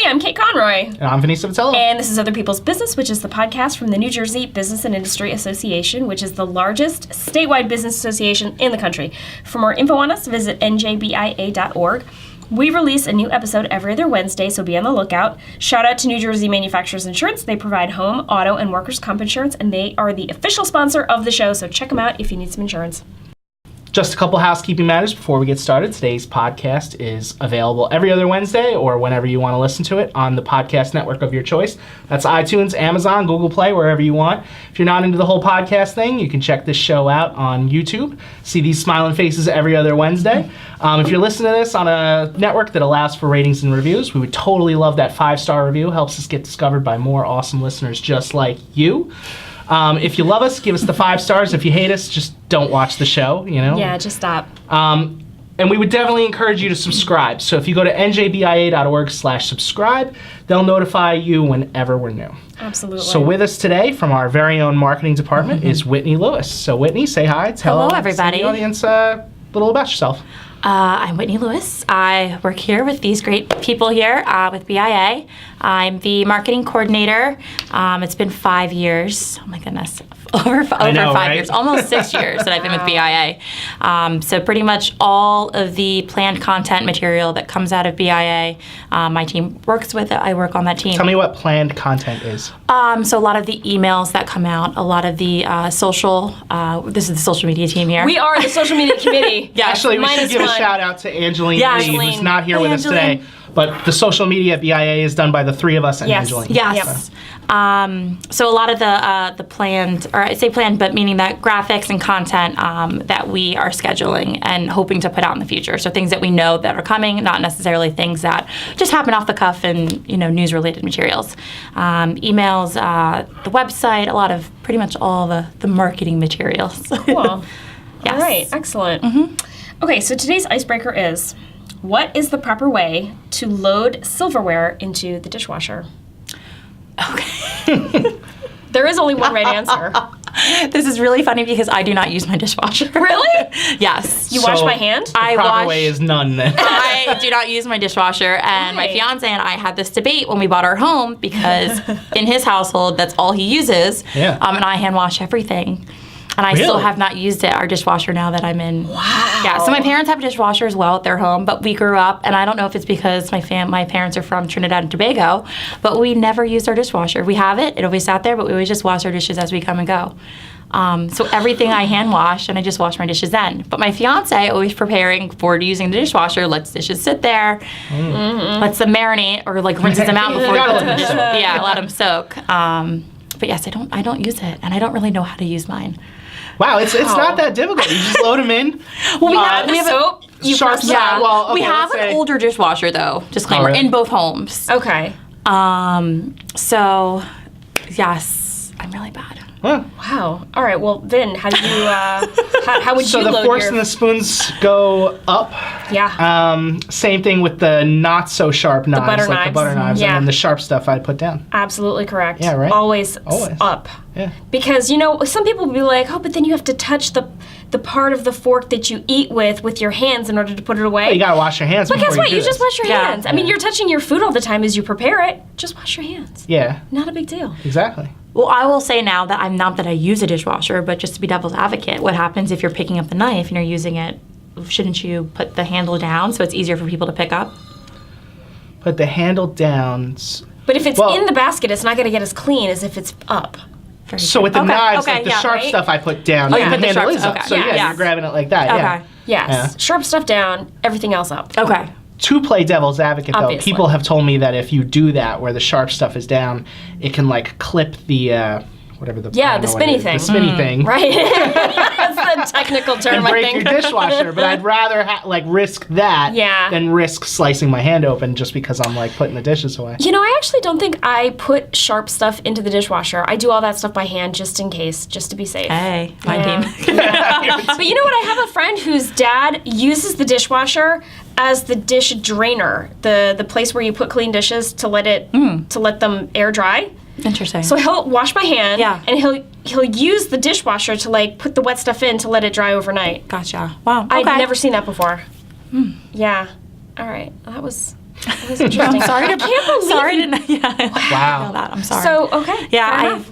I'm Kate Conroy. And I'm Vanessa Vitello. And this is Other People's Business, which is the podcast from the New Jersey Business and Industry Association, which is the largest statewide business association in the country. For more info on us, visit njbia.org. We release a new episode every other Wednesday, so be on the lookout. Shout out to New Jersey Manufacturers Insurance. They provide home, auto, and workers' comp insurance, and they are the official sponsor of the show, so check them out if you need some insurance. Just a couple housekeeping matters before we get started. Today's podcast is available every other Wednesday or whenever you want to listen to it on the podcast network of your choice. That's iTunes, Amazon, Google Play, wherever you want. If you're not into the whole podcast thing, you can check this show out on YouTube. See these smiling faces every other Wednesday. If you're listening to this on a network that allows for ratings and reviews, we would totally love that 5-star review. Helps us get discovered by more awesome listeners just like you. If you love us, give us the 5 stars. If you hate us, just don't watch the show, you know? Yeah, just stop. And we would definitely encourage you to subscribe. So if you go to njbia.org/subscribe, they'll notify you whenever we're new. Absolutely. So with us today from our very own marketing department is Whitney Lewis. So Whitney, say hi. Hello, everybody. Tell the audience a little about yourself. I'm Whitney Lewis. I work here with these great people here with BIA. I'm the marketing coordinator. It's been 5 years. Oh my goodness. Over 5 years, almost 6 years that I've been with BIA. So pretty much all of the planned content material that comes out of BIA, my team works with it. I work on that team. Tell me what planned content is. So a lot of the emails that come out, a lot of the social, this is the social media team here. We are the social media committee. Yeah, actually, we should give a shout out to Angeline Lee, who's not here with us today. But the social media at BIA is done by the three of us and Angeline. Yes. So a lot of the planned, or I say planned, but meaning that graphics and content that we are scheduling and hoping to put out in the future. So things that we know that are coming, not necessarily things that just happen off the cuff and, news-related materials. Emails, the website, a lot of, pretty much all the marketing materials. Cool. Yes. All right, excellent. Mm-hmm. Okay, so today's icebreaker is, what is the proper way to load silverware into the dishwasher? Okay. There is only one right answer. This is really funny because I do not use my dishwasher. Really? Yes. You wash by hand? The proper way is none then. I do not use my dishwasher, and my fiance and I had this debate when we bought our home because in his household, that's all he uses. Yeah. And I hand wash everything. And I still have not used it, our dishwasher, now that I'm in. Wow. Yeah, so my parents have a dishwasher as well at their home, but we grew up, and I don't know if it's because my parents are from Trinidad and Tobago, but we never used our dishwasher. We have it always sat there, but we always just wash our dishes as we come and go. So everything I hand wash, and I just wash my dishes then. But my fiance, always preparing for using the dishwasher, lets dishes sit there, lets them marinate, or rinses them out before he puts them in the dishwasher. Yeah, let them soak. But yes, I don't use it, and I don't really know how to use mine. Wow, it's not that difficult. You just load them in. Well, we have soap. Sharp side. Yeah. Well, okay, we have an older dishwasher, though. Disclaimer, in both homes. Okay. So, yes, I'm really bad. Huh. Wow. All right. Well, Vin, how did you? How would so you the load forks your? and the spoons go up. Yeah. Same thing with the not so sharp knives, butter like the butter knives, Yeah. and then the sharp stuff I put down. Absolutely correct. Yeah. Right. Always up. Yeah. Because some people will be like, oh, but then you have to touch the part of the fork that you eat with your hands in order to put it away. Well, you gotta wash your hands. But before guess what? You do just this. wash your hands. I mean, you're touching your food all the time as you prepare it. Just wash your hands. Yeah. Not a big deal. Exactly. Well, I will say now that I'm not that I use a dishwasher, but just to be devil's advocate, what happens if you're picking up the knife and you're using it? Shouldn't you put the handle down so it's easier for people to pick up? Put the handle down. But if it's in the basket, it's not going to get as clean as if it's up. So with the knives, the sharp stuff I put down, the handle is up. So you're grabbing it like that. Okay. Yes. Sharp stuff down, everything else up. Okay. To play devil's advocate, though, Obviously. people have told me that if you do that, where the sharp stuff is down, it can clip the whatever the the spinny thing. The spinny thing. Right. That's the technical term, and I break think. your dishwasher. But I'd rather risk that than risk slicing my hand open just because I'm putting the dishes away. I actually don't think I put sharp stuff into the dishwasher. I do all that stuff by hand just in case, just to be safe. Hey, my team. But you know what? I have a friend whose dad uses the dishwasher as the dish drainer, the place where you put clean dishes to let them air dry. Interesting. So he'll wash my hand, and he'll use the dishwasher to put the wet stuff in to let it dry overnight. Gotcha. Wow. Okay. I'd never seen that before. Yeah. All right. That was It was interesting. I'm sorry. I can't believe Sorry you. to yeah. Wow. That. I'm sorry. So, okay. yeah, fair I. enough.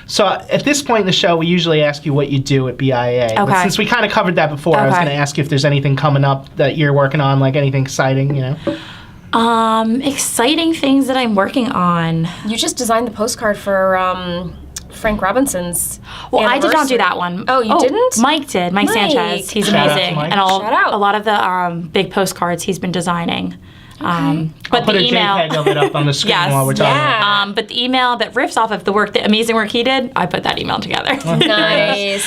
So at this point in the show, we usually ask you what you do at BIA. But Okay. since we kind of covered that before, I was Okay. going to ask you if there's anything coming up that you're working on, like anything exciting, you know? Exciting things that I'm working on. You just designed the postcard for Frank Robinson's. Well, I did not do anniversary. that one. Oh, you didn't? Mike did. Mike Mike. Sanchez. He's Shout out to amazing. Mike. And Shout out. a lot of the big postcards he's been designing. But I'll put the a email. JPEG of it up on the screen Yes. while we're talking. Yeah. But the email that riffs off of the amazing work he did, I put that email together. Nice.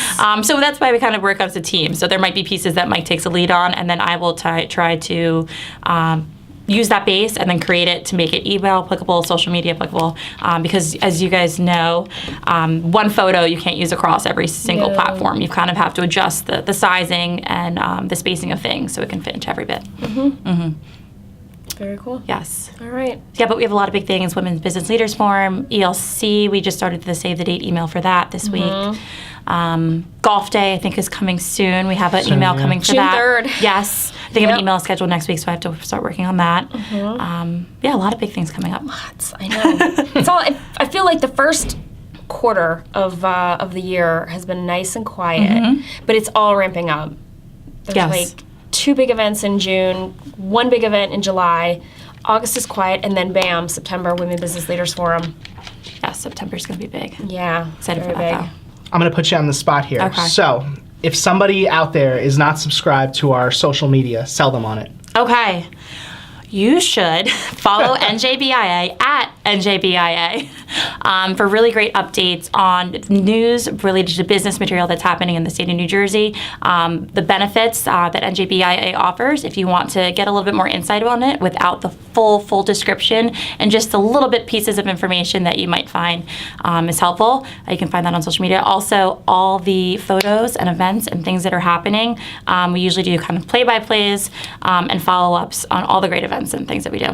So that's why we kind of work as a team. So there might be pieces that Mike takes a lead on, and then I will try to use that base and then create it to make it email applicable, social media applicable. Because as you guys know, one photo you can't use across every single No. platform. You kind of have to adjust the sizing and the spacing of things so it can fit into every bit. Very cool. Yes. All right. Yeah, but we have a lot of big things. Women's Business Leaders Forum, ELC. We just started the Save the Date email for that this week. Golf Day, I think, is coming soon. We have an email yeah. coming for June that. 3rd. Yes. I think I have Yep. an email scheduled next week, so I have to start working on that. Yeah, a lot of big things coming up. I know. It's all. I feel like the first quarter of the year has been nice and quiet, but it's all ramping up. There's Yes. like 2 big events in June, 1 big event in July. August is quiet, and then bam, September, Women Business Leaders Forum. Yeah, September's going to be big. Yeah, Excited very for that, big. though. I'm going to put you on the spot here. Okay. So if somebody out there is not subscribed to our social media, sell them on it. Okay. You should follow NJBIA at NJBIA for really great updates on news related to business material that's happening in the state of New Jersey, the benefits that NJBIA offers if you want to get a little bit more insight on it without the full description and just a little bit pieces of information that you might find is helpful. You can find that on social media. Also, all the photos and events and things that are happening. We usually do kind of play-by-plays and follow-ups on all the great events and things that we do.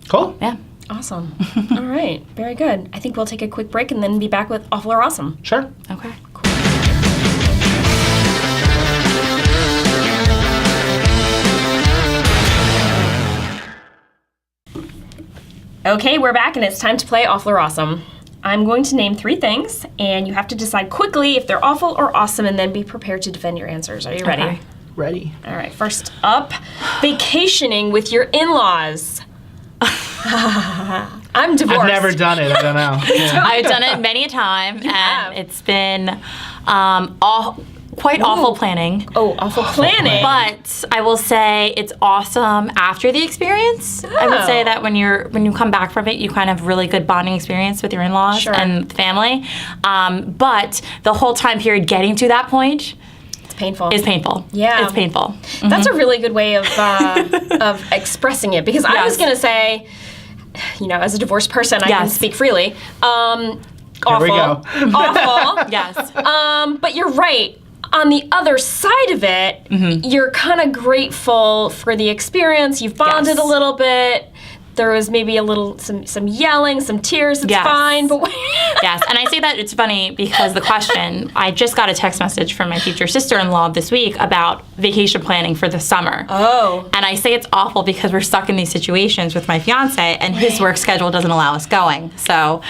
Cool. Yeah. Awesome. All right, very good. I think we'll take a quick break and then be back with Awful or Awesome. Sure. Okay. Okay, we're back and it's time to play Awful or Awesome. I'm going to name 3 things, and you have to decide quickly if they're awful or awesome, and then be prepared to defend your answers. Are you ready? Okay. Ready. All right, first up, vacationing with your in-laws. I'm divorced. I've never done it. I don't know. Yeah. I've done it many a time, have. and it's been quite awful planning. Oh, awful planning. But I will say it's awesome after the experience. I would say that when you come back from it, you kind of have really good bonding experience with your in-laws Sure. and family. But the whole time period getting to that point It's painful. is painful. Yeah. It's painful. That's a really good way of expressing it, because I was Yes. going to say, as a divorced person, I can Yes. speak freely. Awful. Here we go. Awful. Yes. But you're right. On the other side of it, you're kind of grateful for the experience. You've bonded Yes. a little bit. There was maybe some yelling, some tears. It's Yes. fine, but Yes, and I say that it's funny because the question, I just got a text message from my future sister-in-law this week about vacation planning for the summer. Oh. And I say it's awful because we're stuck in these situations with my fiance, and his work schedule doesn't allow us going. So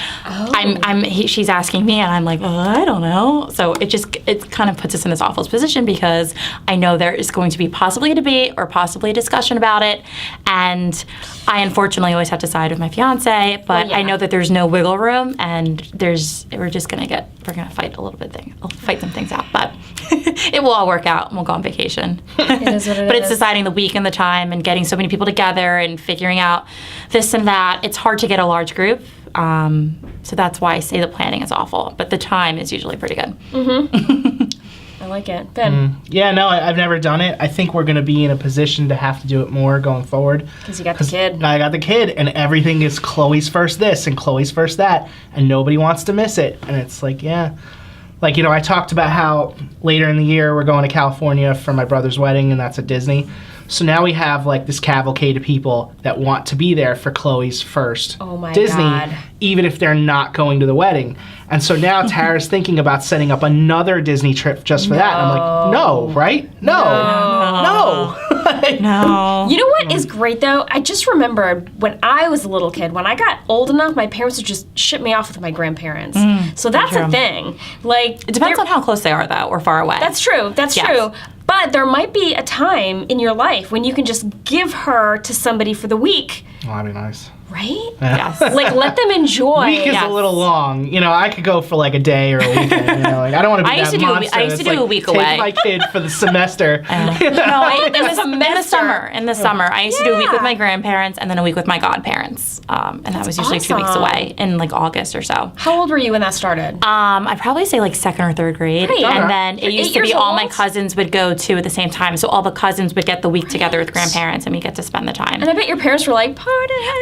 she's asking me, and I'm like, I don't know. So it kind of puts us in this awful position because I know there is going to be possibly a debate or possibly a discussion about it, and I unfortunately always have to side with my fiance, but yeah. I know that there's no wiggle room, and we're gonna fight a little bit fight some things out, but it will all work out and we'll go on vacation. It is what it But is. it's deciding the week and the time and getting so many people together and figuring out this and that. It's hard to get a large group, so that's why I say the planning is awful, but the time is usually pretty good. I like it. Ben, Yeah, no, I've never done it. I think we're going to be in a position to have to do it more going forward. because you got the kid. I got the kid, and everything is Chloe's first this and Chloe's first that, and nobody wants to miss it. And it's like, yeah. Like, I talked about how later in the year we're going to California for my brother's wedding, and that's at Disney. So now we have like this cavalcade of people that want to be there for Chloe's first Disney, God. even if they're not going to the wedding. And so now Tara's thinking about setting up another Disney trip just for that. And I'm like, no, right? No. No. You know what is great though? I just remembered when I was a little kid, when I got old enough, my parents would just ship me off with my grandparents. So that's a thing. Like, It depends on how close they are, though, or far away. That's true. That's true. But there might be a time in your life when you can just give her to somebody for the week. Oh, that'd be nice. Right? Yes. Like, let them enjoy. Week is a little long. You know, I could go for like a day or a weekend. You know, like I don't want to be that monster. I used to do a week take away. my kid for the semester. In the summer, I used to do a week with my grandparents and then a week with my godparents, and that was usually 2 weeks away in like August or so. How old were you when that started? I'd probably say like 2nd or 3rd grade, Right. and then it used to be years all my old? cousins would go too at the same time. So all the cousins would get the week together with grandparents, and we get to spend the time. And I bet your parents were like, party.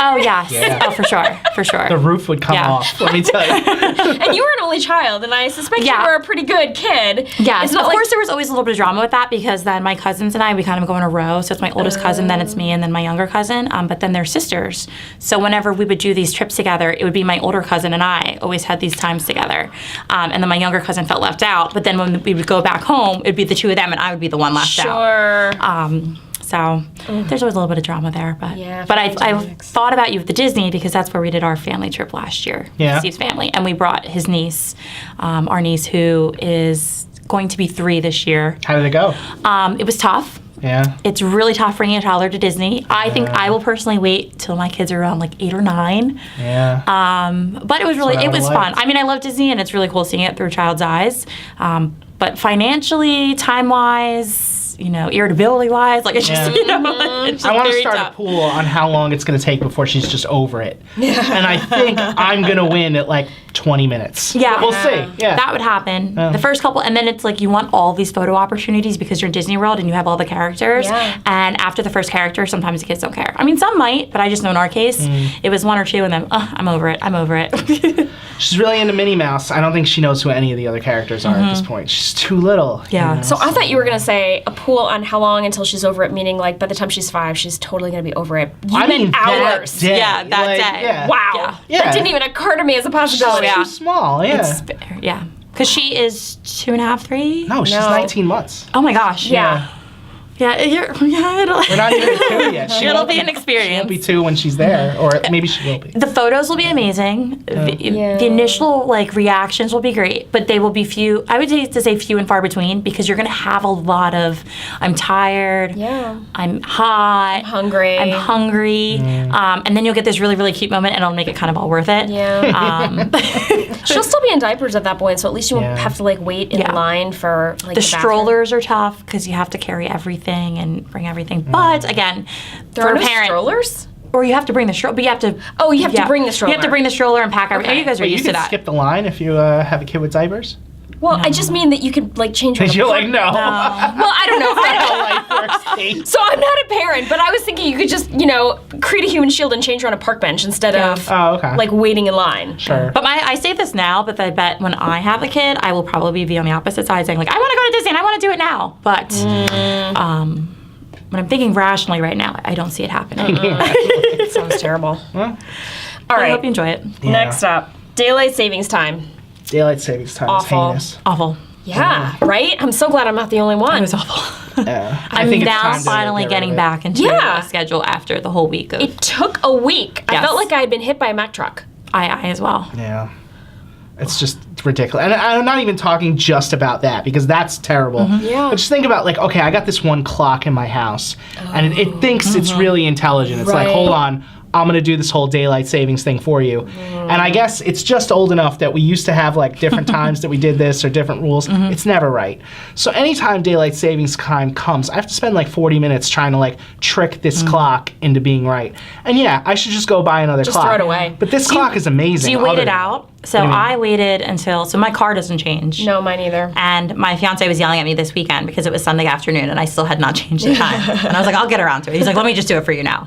Oh yes, Yeah. oh for sure. The roof would come off. Let me tell you. And you were an only child, and I suspect you were a pretty good kid. Yeah, It's so not of like- course there was always a little bit of drama with that because then my cousins and I, we kind of go in a row. So it's my oldest cousin, then it's me, and then my younger cousin. But then they're sisters. So whenever we would do these trips together, it would be my older cousin and I always had these times together. And then my younger cousin felt left out. But then when we would go back home, it'd be the two of them, and I would be the one left out. Sure. So there's always a little bit of drama there, but Yeah, I dynamics. thought about you with the Disney because that's where we did our family trip last year. Yeah. Steve's family, and we brought his niece, our niece who is going to be 3 this year. How did it go? It was tough. Yeah. It's really tough bringing a toddler to Disney. I think I will personally wait till my kids are around like 8 or 9. Yeah. But it was really, what I it was would've fun. liked. I mean, I love Disney, and it's really cool seeing it through a child's eyes. But financially, time-wise, irritability-wise, like it's just, it's just I want to very start tough. a pool on how long it's going to take before she's just over it. And I think I'm going to win at like 20 minutes. Yeah. We'll see. Yeah. That would happen. The first couple, and then it's like you want all these photo opportunities because you're in Disney World and you have all the characters. Yeah. And after the first character, sometimes the kids don't care. I mean, some might, but I just know in our case, it was 1 or 2, and then I'm over it. I'm over it. She's really into Minnie Mouse. I don't think she knows who any of the other characters are at this point. She's too little. Yeah. You know? So I thought you were going to say a pool on how long until she's over it, meaning like by the time she's 5, she's totally going to be over it. You I meant mean, hours. That day. Yeah, that day. Yeah. Wow. Yeah. Yeah. That didn't even occur to me as a possibility. yeah. Too small. Yeah. It's fair, yeah. Because she is 2.5, 3? No, she's No. 19 months. Oh my gosh. Yeah. Yeah, it'll, We're not even 2 yet. She it'll won't be an She experience. won't be 2 when she's there, or maybe she will be. The photos will be amazing. Yeah. The initial reactions will be great, but they will be few. I would say few and far between because you're going to have a lot of I'm tired. Yeah. I'm hot. Hungry. I'm hungry. And then you'll get this really, really cute moment, and it'll make it kind of all worth it. Yeah. She'll still be in diapers at that point, so at least you won't Yeah. have to wait in Yeah. line for like The bathroom. strollers are tough because you have to carry everything and bring everything. But again, There for are a no parent, strollers? or you have to bring the stroller. But you have to. Oh, you have to bring the stroller. You have to bring the stroller and pack everything. Okay. You guys are Wait, you used to can that. skip the line if you have a kid with diapers? Well, I just mean that you could change her. Because you're like, no. Well, I don't know. Life works, Kate. So I'm not a parent, but I was thinking you could just, create a human shield and change her on a park bench instead of Oh, okay. waiting in line. Sure. But I say this now, but I bet when I have a kid, I will probably be on the opposite side saying, I want to go to Disney and I want to do it now. But when I'm thinking rationally right now, I don't see it happening. It sounds terrible. Well, All I right. hope you enjoy it. yeah. Next up, daylight savings time. Daylight savings time Awful. is heinous. Awful. Yeah, right? I'm so glad I'm not the only one. It was awful. Yeah. I I'm think it's now time to finally get rid getting of it. back into Yeah. a schedule after the whole week of It took a week. I Yes. felt like I had been hit by a Mack truck. I as well. Yeah. It's just ridiculous. And I'm not even talking just about that because that's terrible. Yeah. But just think about okay, I got this one clock in my house and it thinks it's really intelligent. It's like, Right. hold on, I'm going to do this whole daylight savings thing for you. And I guess it's just old enough that we used to have different times that we did this or different rules. It's never right. So anytime daylight savings time comes, I have to spend 40 minutes trying to trick this clock into being right. And yeah, I should just go buy another Just clock. throw it away. But this clock is amazing. Do you wait other it than- out? So What do you mean? I waited until my car doesn't change. No, mine either. And my fiance was yelling at me this weekend because it was Sunday afternoon and I still had not changed the time. And I was like, I'll get around to it. He's like, let me just do it for you now.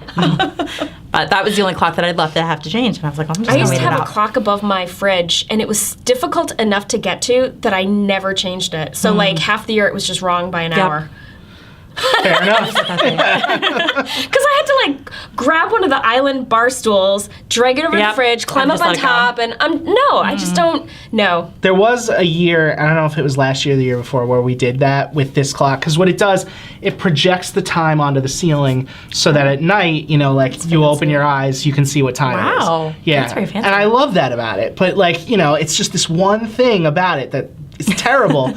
But that was the only clock that I'd left to have to change. And I was like, I'm just I going to used wait to it have a out. clock above my fridge, and it was difficult enough to get to that I never changed it. So, half the year it was just wrong by an hour. Fair enough. Because I had to like grab one of the island bar stools, drag it over the fridge, climb up on top, and I just don't. No. There was a year, I don't know if it was last year or the year before, where we did that with this clock. Because what it does, it projects the time onto the ceiling so that at night, like you open your eyes, you can see what time it is. Wow. Yeah. That's very fancy. And I love that about it. But like, it's just this one thing about it that is terrible.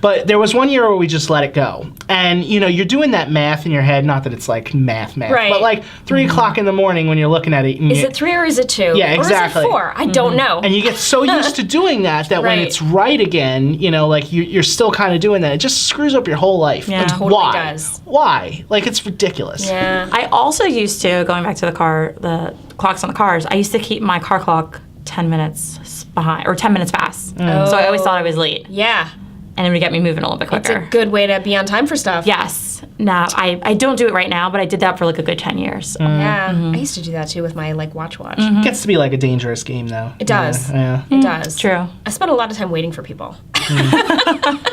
But there was one year where we just let it go. And, you're doing that math in your head, not that it's like math, right. but like 3 o'clock in the morning when you're looking at it. Is it 3 or is it 2? Yeah, exactly. Or is it 4? I don't know. And you get so used to doing that when Right. it's right again, like you're still kind of doing that. It just screws up your whole life. Yeah. Like, It totally why? does. Why? Like, it's ridiculous. Yeah. I also used to, going back to the clocks on the cars, I used to keep my car clock 10 minutes behind, or 10 minutes fast. So I always thought I was late. Yeah. And it would get me moving a little bit quicker. It's a good way to be on time for stuff. Yes. No, I don't do it right now, but I did that for like a good 10 years. Yeah. I used to do that too with my like watch. It gets to be like a dangerous game, though. It does. Yeah. It does. True. I spent a lot of time waiting for people.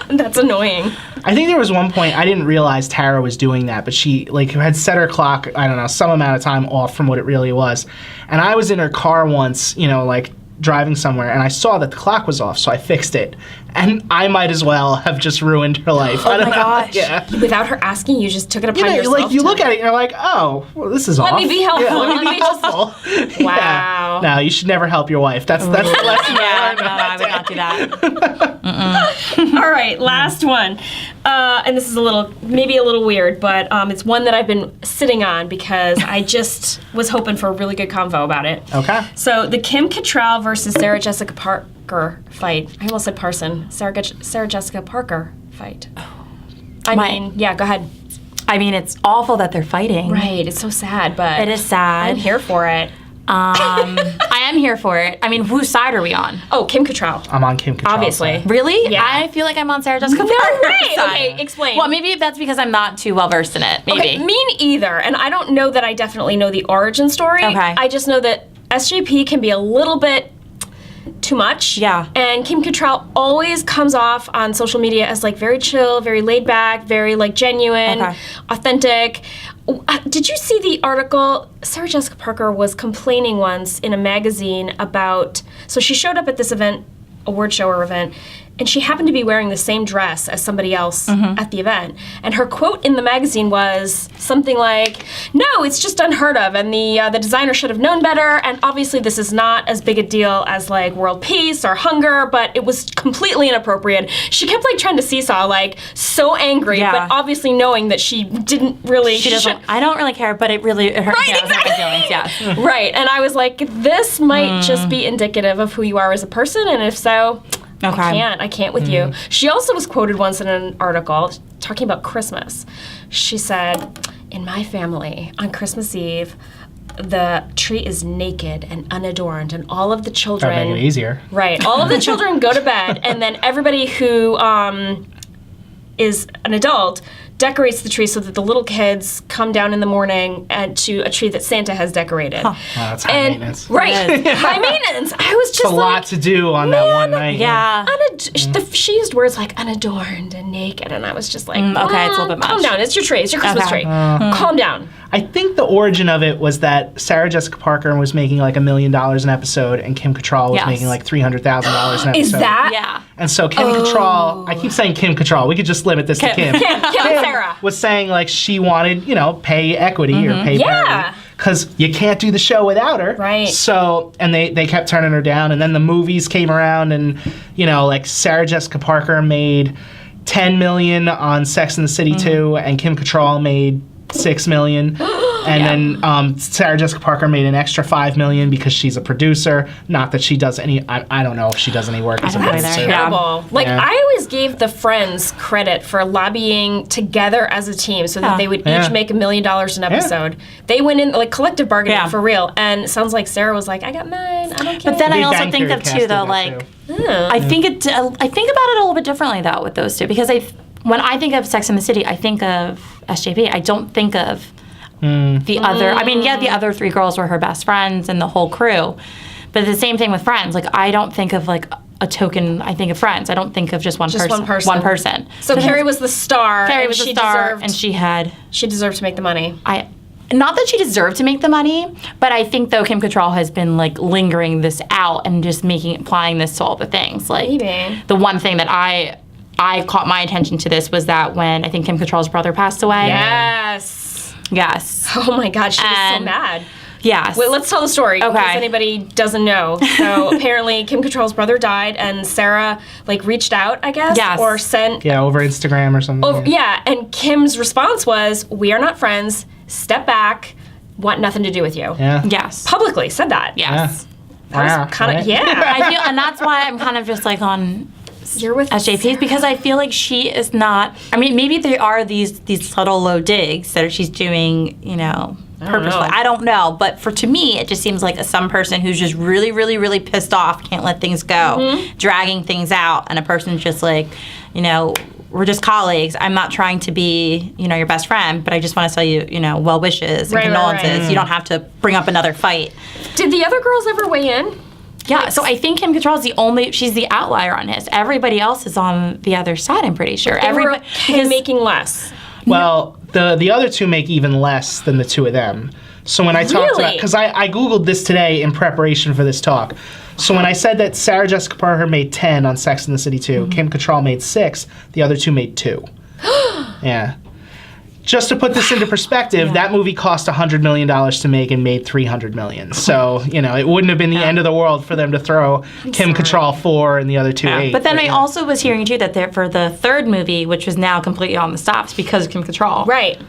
That's annoying. I think there was one point I didn't realize Tara was doing that, but she like had set her clock, I don't know, some amount of time off from what it really was. And I was in her car once, like driving somewhere, and I saw that the clock was off, so I fixed it. And I might as well have just ruined her life. I don't my know. gosh. Yeah. Without her asking, you just took it upon yourself. Like you to- look at it and you're like, oh, well, this is off. Let me be helpful. Yeah, let me Let be me just- helpful. Wow. Yeah. No, you should never help your wife. That's the lesson I learned. No, I would not do that. All right, last one. And this is maybe a little weird, but it's one that I've been sitting on because I just was hoping for a really good convo about it. Okay. So the Kim Cattrall versus Sarah Jessica Parker fight. I almost said Parson. Sarah Jessica Parker fight. I mean, yeah, go ahead. I mean, it's awful that they're fighting. Right, it's so sad, but It is sad. I'm here for it. I am here for it. I mean, whose side are we on? Oh, Kim Cattrall. I'm on Kim Cattrall. Obviously. Really? Yeah. I feel like I'm on Sarah Jessica No Parker's way! side. Okay, explain. Well, maybe that's because I'm not too well versed in it. Maybe. Okay, me neither. And I don't know that I definitely know the origin story. Okay. I just know that SJP can be a little bit too much. Yeah. And Kim Cattrall always comes off on social media as like very chill, very laid back, very like genuine, Okay. authentic. Did you see the article? Sarah Jessica Parker was complaining once in a magazine about, so she showed up at this event, award show or event, and she happened to be wearing the same dress as somebody else at the event. And her quote in the magazine was something like, "No, it's just unheard of, and the designer should have known better. And obviously, this is not as big a deal as like world peace or hunger, but it was completely inappropriate." She kept like trying to seesaw, like so angry, Yeah. but obviously knowing that she didn't really. She doesn't. I don't really care, but it hurt. Right, It hurt my exactly. feelings. Yes. Right, and I was like, this might just be indicative of who you are as a person, and if so, Okay. I can't with you. She also was quoted once in an article talking about Christmas. She said, "In my family, on Christmas Eve, the tree is naked and unadorned, and all of the children..." That'd make it easier. Right, all of the children go to bed, and then everybody who is an adult decorates the tree so that the little kids come down in the morning and to a tree that Santa has decorated. Wow, that's high And maintenance. right, It high maintenance. I was just It's a like, lot to do on that one night. Yeah. she used words like unadorned and naked, and I was just like, okay, it's a little bit calm much. down. It's your tree. It's your Christmas Okay. tree. Calm down. I think the origin of it was that Sarah Jessica Parker was making like $1 million an episode, and Kim Cattrall was Yes. making like $300,000 an episode. Is that? Yeah. And so Kim Cattrall, I keep saying Kim Cattrall. We could just limit this to Kim. Kim Sarah. Was saying like she wanted, pay equity or pay Yeah. because you can't do the show without her. Right. So, and they kept turning her down, and then the movies came around, and like Sarah Jessica Parker made $10 million on Sex and the City 2, and Kim Cattrall made $6 million. And then Sarah Jessica Parker made an extra $5 million because she's a producer. Not that she does any. I don't know if she does any work as a don't know producer. either. Yeah. Terrible. Like, Yeah. I always gave the Friends credit for lobbying together as a team so that Yeah. they would Yeah. each make $1 million an episode. They went in, like, collective bargaining Yeah. for real. And it sounds like Sarah was like, I got mine. I don't care. But then I Big also Bang think Theory of cast too, did though, that, like too. I think about it a little bit differently though with those two because when I think of Sex and the City, I think of SJP. I don't think of the other. I mean, yeah, the other three girls were her best friends and the whole crew. But the same thing with Friends. Like, I don't think of, like, a token, I think, of friends. I don't think of just one person. One person. One person. So Carrie was the star. Carrie and was the she star, deserved, and she deserved to make the money. Not that she deserved to make the money, but I think though Kim Cattrall has been like lingering this out and just applying this to all the things. Like Maybe. the one thing that I caught my attention to this was that when I think Kim Cattrall's brother passed away. Yes. Oh my God, she was so mad. Yes. Wait, let's tell the story in case anybody doesn't know. So apparently Kim Cattrall's brother died and Sarah reached out, I guess, or sent over Instagram or something. And Kim's response was, "We are not friends. Step back. Want nothing to do with you." Yeah. Yes. Publicly said that. Yes. That was kind of I feel, and that's why I'm kind of just on. You're with SJP's because I feel like she is not. I mean, maybe there are these subtle low digs that she's doing, purposely. I don't know, but to me, it just seems like some person who's just really, really, really pissed off, can't let things go, dragging things out, and a person just we're just colleagues. I'm not trying to be, your best friend, but I just want to tell you, well wishes and condolences. Right. You don't have to bring up another fight. Did the other girls ever weigh in? Yeah, so I think Kim Cattrall's she's the outlier on his. Everybody else is on the other side, I'm pretty sure. Everybody is making less. Well, the other two make even less than the two of them. So when I talked about, because I Googled this today in preparation for this talk. So when I said that Sarah Jessica Parker made 10 on Sex and the City 2, Kim Cattrall made 6, the other two made 2. Yeah. Just to put this into perspective, that movie cost $100 million to make and made $300 million. So, it wouldn't have been the end of the world for them to throw Kim Cattrall 4 and the other two 8. But then I also was hearing, too, that for the third movie, which was now completely on the stops because of Kim Cattrall. Right.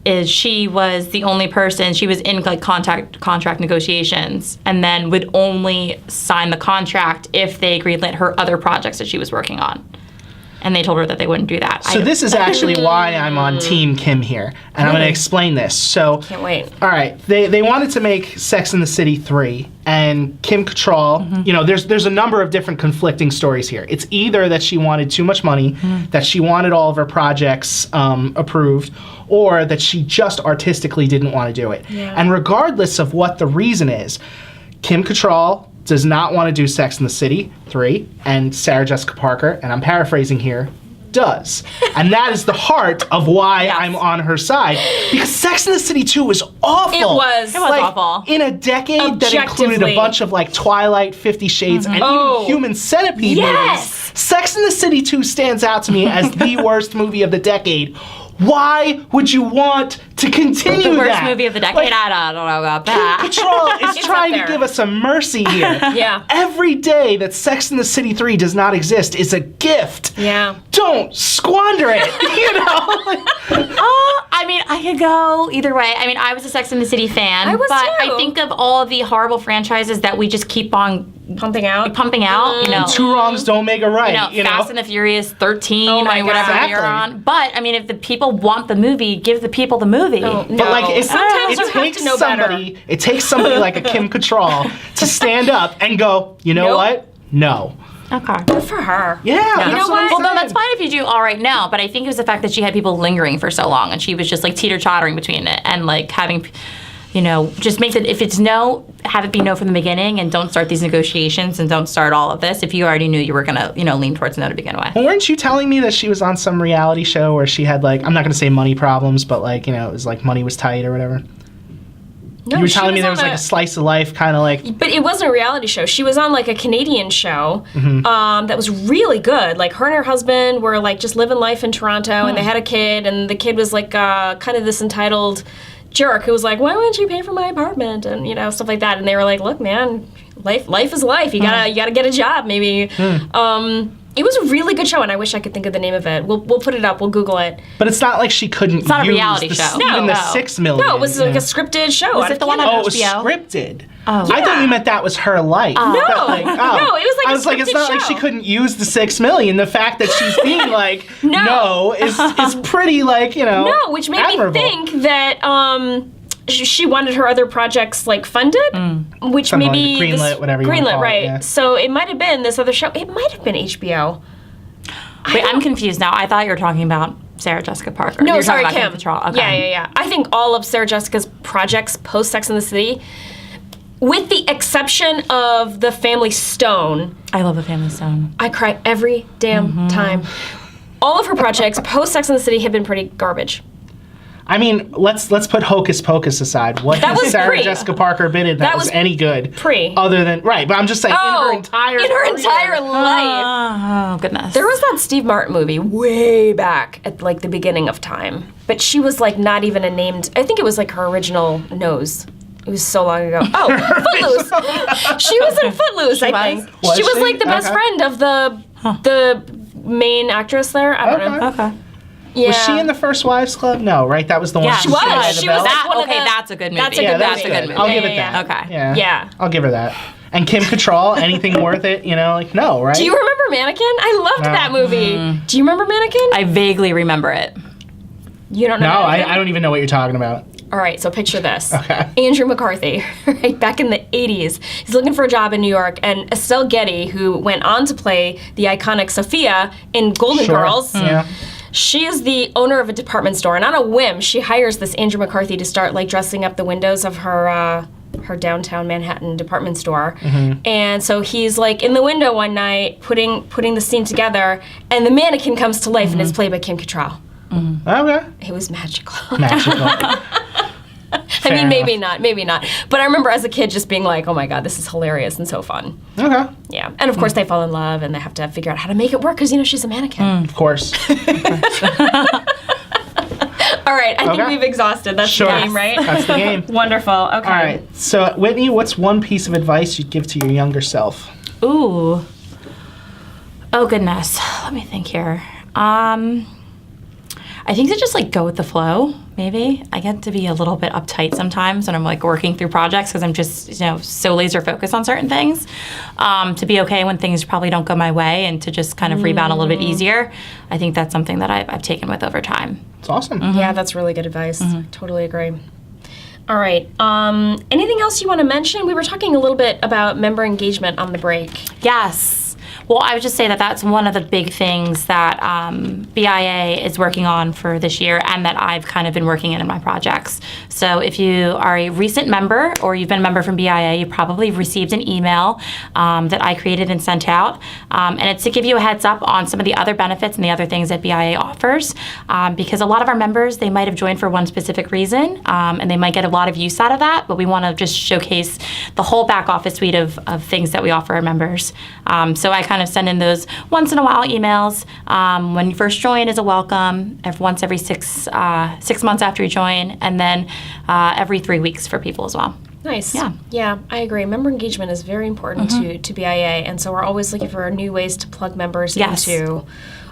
Is she was the only person, she was in contract negotiations and then would only sign the contract if they greenlit her other projects that she was working on. And they told her that they wouldn't do that. So this is actually why I'm on Team Kim here, and I'm going to explain this. So, can't wait. All right, they wanted to make Sex and the City 3, and Kim Cattrall. There's a number of different conflicting stories here. It's either that she wanted too much money, that she wanted all of her projects approved, or that she just artistically didn't want to do it. Yeah. And regardless of what the reason is, Kim Cattrall does not want to do Sex and the City 3, and Sarah Jessica Parker, and I'm paraphrasing here, does. And that is the heart of why I'm on her side. Because Sex and the City 2 was awful. It was awful. In a decade that included a bunch of Twilight, 50 Shades, and even Human Centipede movies, Sex and the City 2 stands out to me as the worst movie of the decade. Why would you want to continue that? The worst movie of the decade? I don't know about that. Cattrall is trying to give us some mercy here. Yeah. Every day that Sex and the City 3 does not exist is a gift. Yeah. Don't squander it, I mean, I could go either way. I mean, I was a Sex and the City fan. I was but too. I think of all the horrible franchises that we just keep on pumping out. Two wrongs don't make a right. Fast and the Furious 13, Oh my God. whatever Exactly. you're on. But I mean, if the people want the movie, give the people the movie. No. But Sometimes you it have takes to know somebody. better. It takes somebody like a Kim Cattrall to stand up and go, you know Nope. what? No. Okay. Good for her. Yeah. You know what? Well, no, that's fine if you do all right now, but I think it was the fact that she had people lingering for so long, and she was just teeter-tottering between it, and having, just make it, if it's no, have it be no from the beginning, and don't start these negotiations, and don't start all of this if you already knew you were going to, lean towards no to begin with. Well, weren't you telling me that she was on some reality show where she had I'm not going to say money problems, but it was money was tight or whatever? No, You were she telling me there on was a slice of life kind of But it wasn't a reality show. She was on a Canadian show that was really good. Her and her husband were just living life in Toronto, and they had a kid, and the kid was kind of this entitled jerk who was why wouldn't you pay for my apartment, and stuff like that. And they were look, man, life is life. You gotta get a job, maybe. It was a really good show, and I wish I could think of the name of it. We'll put it up. We'll Google it. But it's not like she couldn't. It's not a use reality the, show. Even the No. $6 million. No, it was a scripted show. Was it the one on Oh, it was HBO? scripted. Oh. I thought you meant that was her life. No, no, it was I was a it's scripted not like show. she couldn't use the $6 million. The fact that she's being no is pretty No, which made admirable. me think that she wanted her other projects funded, which Something maybe greenlit, whatever you wanna greenlit, call it, right? yeah. So it might have been this other show. It might have been HBO. Wait, I'm confused now. I thought you were talking about Sarah Jessica Parker. No, You're sorry, talking Kim. about Cattrall. Okay. Yeah. I think all of Sarah Jessica's projects post Sex and the City, with the exception of the Family Stone. I love a Family Stone. I cry every damn time. All of her projects post Sex and the City have been pretty garbage. I mean, let's put Hocus Pocus aside. What That has was Sarah pre. Jessica Parker been in that was any good? Pre. Other than, right, but I'm just saying, in her entire life. Oh, goodness. There was that Steve Martin movie way back at like the beginning of time. But she was like not even a named, I think it was like her original nose. It was so long ago. Oh, Footloose. She was in Footloose, I think. Was She was she? like the best Okay. friend of the main actress there. I don't know. Okay. Yeah. Was she in the First Wives Club? No, right? That was the one. Yeah, she was. by the She bell? was one of the- That's a good movie. That's a Yeah, good that's movie. good. movie. I'll give Yeah, it yeah, that. Okay. Yeah. Yeah. I'll give her that. And Kim Cattrall, anything worth it? You know, like, no, right? Do you remember Mannequin? I loved No. that movie. Do you remember Mannequin? I vaguely remember it. You don't know No, Mannequin? I don't even know what you're talking about. All right, so picture this. Okay. Andrew McCarthy, right, back in the 80s. He's looking for a job in New York, and Estelle Getty, who went on to play the iconic Sophia in Golden Sure. Girls, Yeah. she is the owner of a department store, and on a whim, she hires this Andrew McCarthy to start like dressing up the windows of her downtown Manhattan department store. And so he's like in the window one night putting the scene together, and the mannequin comes to life and is played by Kim Cattrall. Okay. It was magical. Magical. I mean, maybe not. But I remember as a kid just being like, oh my God, this is hilarious and so fun. Okay. Yeah. And of course they fall in love and they have to figure out how to make it work because, you know, she's a mannequin. Of course. All right. I think Okay. we've exhausted. That's Sure. the game, right? That's the game. Wonderful. Okay. All right. So, Whitney, what's one piece of advice you'd give to your younger self? Ooh. Oh, goodness. Let me think here. I think to just like go with the flow, maybe. I get to be a little bit uptight sometimes when I'm like working through projects because I'm just, you know, so laser focused on certain things. To be okay when things probably don't go my way and to just kind of rebound a little bit easier. I think that's something that I've taken with over time. It's awesome. Yeah, that's really good advice. Totally agree. All right. Anything else you want to mention? We were talking a little bit about member engagement on the break. Yes. Well, I would just say that that's one of the big things that BIA is working on for this year and that I've kind of been working in my projects. So if you are a recent member or you've been a member from BIA, you probably received an email that I created and sent out. And it's to give you a heads up on some of the other benefits and the other things that BIA offers. Because a lot of our members, they might have joined for one specific reason and they might get a lot of use out of that, but we want to just showcase the whole back office suite of things that we offer our members. So I kind of send in those once in a while emails. When you first join is a welcome, once every 6 months after you join, and then every 3 weeks for people as well. Nice. Yeah. Yeah, I agree. Member engagement is very important to BIA, and so we're always looking for new ways to plug members Yes. into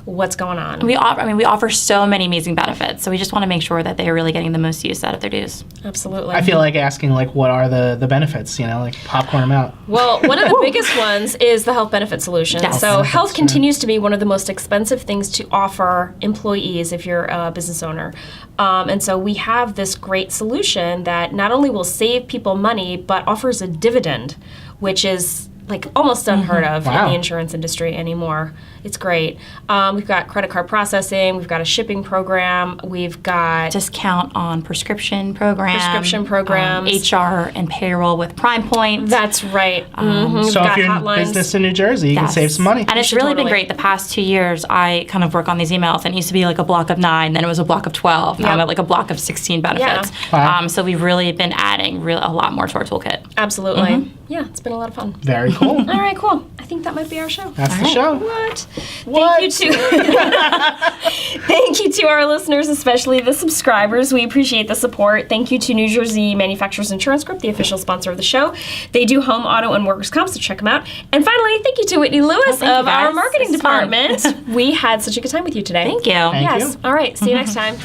what's going on. We offer so many amazing benefits, so we just want to make sure that they are really getting the most use out of their dues. Absolutely. I feel like asking, like, what are the benefits, you know, like popcorn them out. Well, one of the biggest ones is the health benefit solution. Yes. So health continues to be one of the most expensive things to offer employees if you're a business owner. And so we have this great solution that not only will save people money, but offers a dividend, which is like almost unheard of in Wow. the insurance industry anymore. It's great. We've got credit card processing. We've got a shipping program. We've got Discount on prescription programs. HR and payroll with Prime Point. That's right. We've So if got you're in hotlines. business in New Jersey, you can Yes. save some money. And it's should really been totally. great. The past 2 years, I kind of work on these emails, and it used to be like a block of 9, then it was a block of 12. Now I'm Yep. at like a block of 16 benefits. Wow. So we've really been adding a lot more to our toolkit. Absolutely. Yeah, it's been a lot of fun. Very cool. All right, cool. I think that might be our show. That's the right. show. What? What? Thank you to thank you to our listeners, especially the subscribers. We appreciate the support. Thank you to New Jersey Manufacturers Insurance Group, the official sponsor of the show. They do home, auto, and workers' comp, so check them out. And finally, thank you to Whitney Lewis thank you, of our guys. marketing This is fun. department. We had such a good time with you today. Thank you. Thank Yes. you. All right. See you next time.